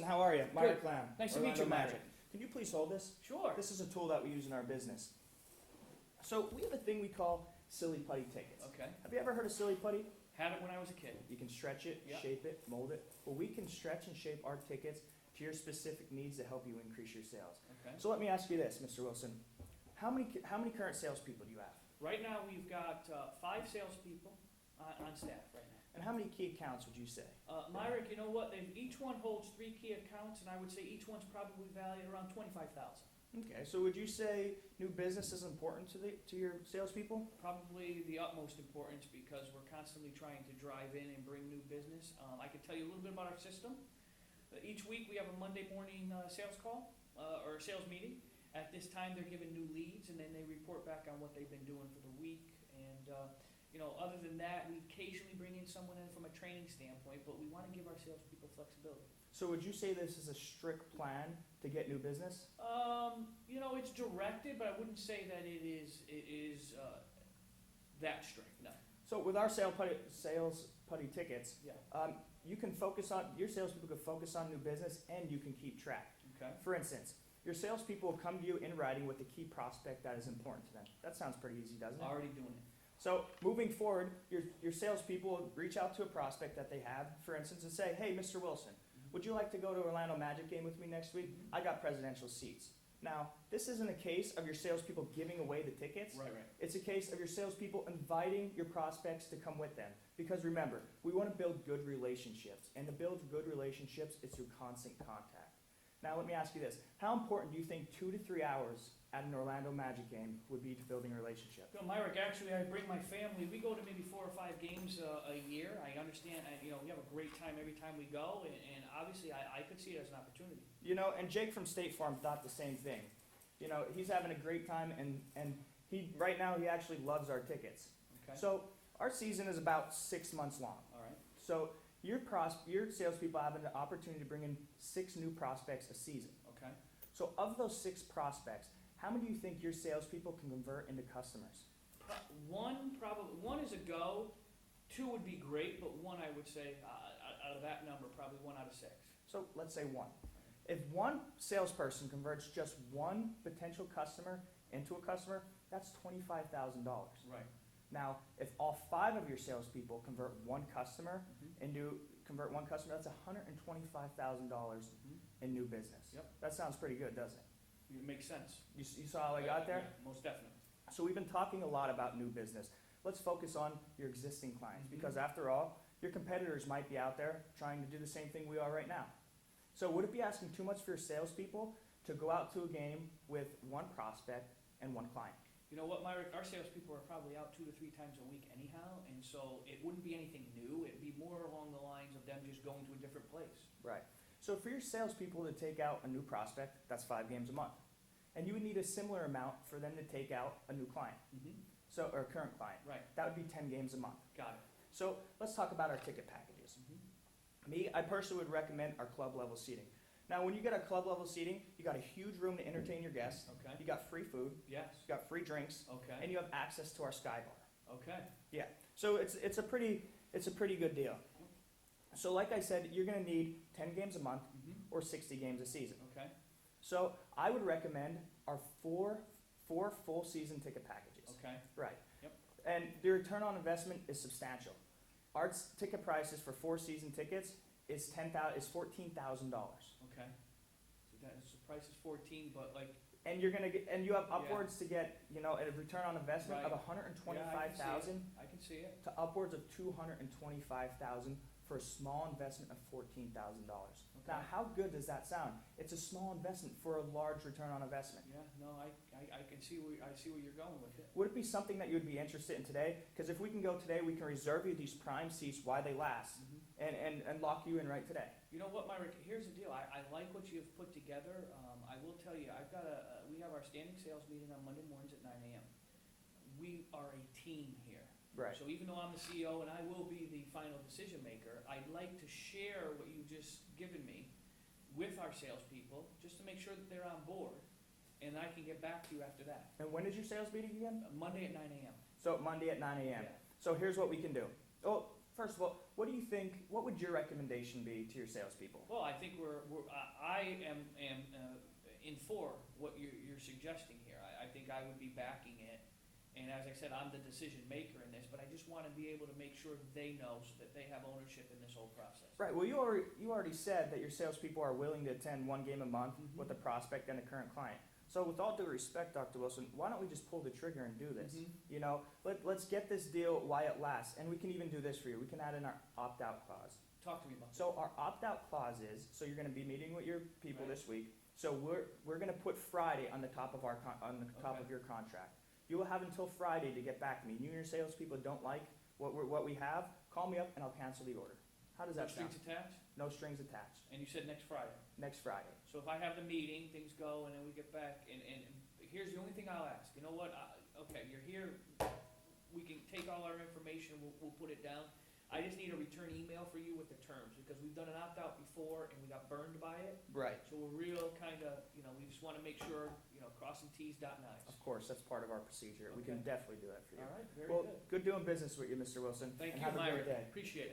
How are you? Meyrick. Nice to meet you, Meyrick. Can you please hold this? Sure. This is a tool that we use in our business. So we have a thing we call silly putty tickets. Okay. Have you ever heard of silly putty? Had it when I was a kid. You can stretch it, Yep. shape it, mold it. Well, we can stretch and shape our tickets to your specific needs to help you increase your sales. Okay. So let me ask you this, Mr. Wilson. How many current salespeople do you have? Right now, we've got 5 salespeople on staff right now. And how many key accounts would you say? Meyrick, you know what? Each one holds 3 key accounts, and I would say each one's probably valued around $25,000. Okay, so would you say new business is important to your salespeople? Probably the utmost importance because we're constantly trying to drive in and bring new business. I can tell you a little bit about our system. Each week we have a Monday morning sales call or sales meeting. At this time, they're given new leads, and then they report back on what they've been doing for the week. And other than that, we occasionally bring in someone in from a training standpoint, but we want to give our salespeople flexibility. So would you say this is a strict plan to get new business? It's directed, but I wouldn't say that it is that strict. No. So with our sales putty tickets, Yeah. you can focus on your salespeople can focus on new business, and you can keep track. Okay. For instance, your salespeople will come to you in writing with a key prospect that is important to them. That sounds pretty easy, doesn't it? Already doing it. So moving forward, your salespeople will reach out to a prospect that they have, for instance, and say, "Hey, Mr. Wilson, would you like to go to Orlando Magic game with me next week? I got presidential seats." Now, this isn't a case of your salespeople giving away the tickets. Right. It's a case of your salespeople inviting your prospects to come with them. Because remember, we want to build good relationships. And to build good relationships, it's through constant contact. Now, let me ask you this. How important do you think 2 to 3 hours at an Orlando Magic game would be to building a relationship? Meyrick, actually, I bring my family. We go to maybe 4 or 5 games a year. I understand, we have a great time every time we go. And obviously, I could see it as an opportunity. And Jake from State Farm thought the same thing. He's having a great time, and right now he actually loves our tickets. Okay. So our season is about 6 months long. All right. So your salespeople have an opportunity to bring in 6 new prospects a season. Okay. So of those 6 prospects, how many do you think your salespeople can convert into customers? One is a go. 2 would be great, but 1 I would say out of that number, probably 1 out of 6. So let's say 1. If one salesperson converts just 1 potential customer into a customer, that's $25,000. Right. Now, if all 5 of your salespeople convert one customer, that's $125,000 in new business. Yep. That sounds pretty good, doesn't it? It makes sense. You saw how I got there? Yeah, most definitely. So we've been talking a lot about new business. Let's focus on your existing clients because after all, your competitors might be out there trying to do the same thing we are right now. So would it be asking too much for your salespeople to go out to a game with 1 prospect and 1 client? You know what, Meyrick? Our salespeople are probably out 2 to 3 times a week anyhow, and so it wouldn't be anything new. It'd be more along the lines of them just going to a different place. Right. So for your salespeople to take out a new prospect, that's 5 games a month. And you would need a similar amount for them to take out a new client, or a current client. Right. That would be 10 games a month. Got it. So let's talk about our ticket packages. I personally would recommend our club level seating. Now, when you get our club level seating, you got a huge room to entertain your guests. Okay. You got free food. Yes. You got free drinks. Okay. And you have access to our sky bar. Okay. Yeah. So it's a pretty good deal. So like I said, you're going to need 10 games a month or 60 games a season. Okay. So I would recommend our four full season ticket packages. Okay. Right. Yep. And the return on investment is substantial. Our ticket prices for 4 season tickets is $14,000. Okay. So the price is 14, but And you have upwards to get a return on investment Right. of $125,000 I can see it. to upwards of $225,000 for a small investment of $14,000. Okay. Now, how good does that sound? It's a small investment for a large return on investment. Yeah. No, I can see where you're going with it. Would it be something that you would be interested in today? Because if we can go today, we can reserve you these prime seats while they last and lock you in right today. You know what, Meyrick? Here's the deal. I like what you've put together. I will tell you, we have our standing sales meeting on Monday mornings at 9 a.m. We are a team here. Right. So even though I'm the CEO and I will be the final decision maker, I'd like to share what you've just given me with our salespeople just to make sure that they're on board, and I can get back to you after that. And when is your sales meeting again? Monday at 9 a.m. So Monday at 9 a.m. Yeah. So here's what we can do. Oh, first of all, what do you think, what would your recommendation be to your salespeople? Well, I think I am in for what you're suggesting here. I think I would be backing it. And as I said, I'm the decision maker in this, but I just want to be able to make sure they know so that they have ownership in this whole process. Right, well, you already said that your salespeople are willing to attend one game a month Mhm. with a prospect and a current client. So with all due respect, Dr. Wilson, why don't we just pull the trigger and do this? Mhm. You know, let's get this deal while it lasts, and we can even do this for you. We can add in our opt-out clause. Talk to me about that. So our opt-out clause is, so you're gonna be meeting with your people Right. this week, so we're gonna put Friday on the top of top Okay. of your contract. You will have until Friday to get back to me. You and your salespeople don't like what we have, call me up and I'll cancel the order. How does No that sound? strings attached? No strings attached. And you said next Friday. Next Friday. So if I have the meeting, things go, and then we get back, and here's the only thing I'll ask. You know what? Okay, you're here. We can take all our information. We'll put it down. I just need a return email for you with the terms, because we've done an opt-out before and we got burned by it. Right. So we're real kind of, we just want to make sure, crossing Ts, dotting Is. Of course, that's part of our procedure. We can Okay. definitely do that for you. All right, very Well, good. good doing business with you, Mr. Wilson. Thank and you, have a Meyrick. great day. Appreciate it.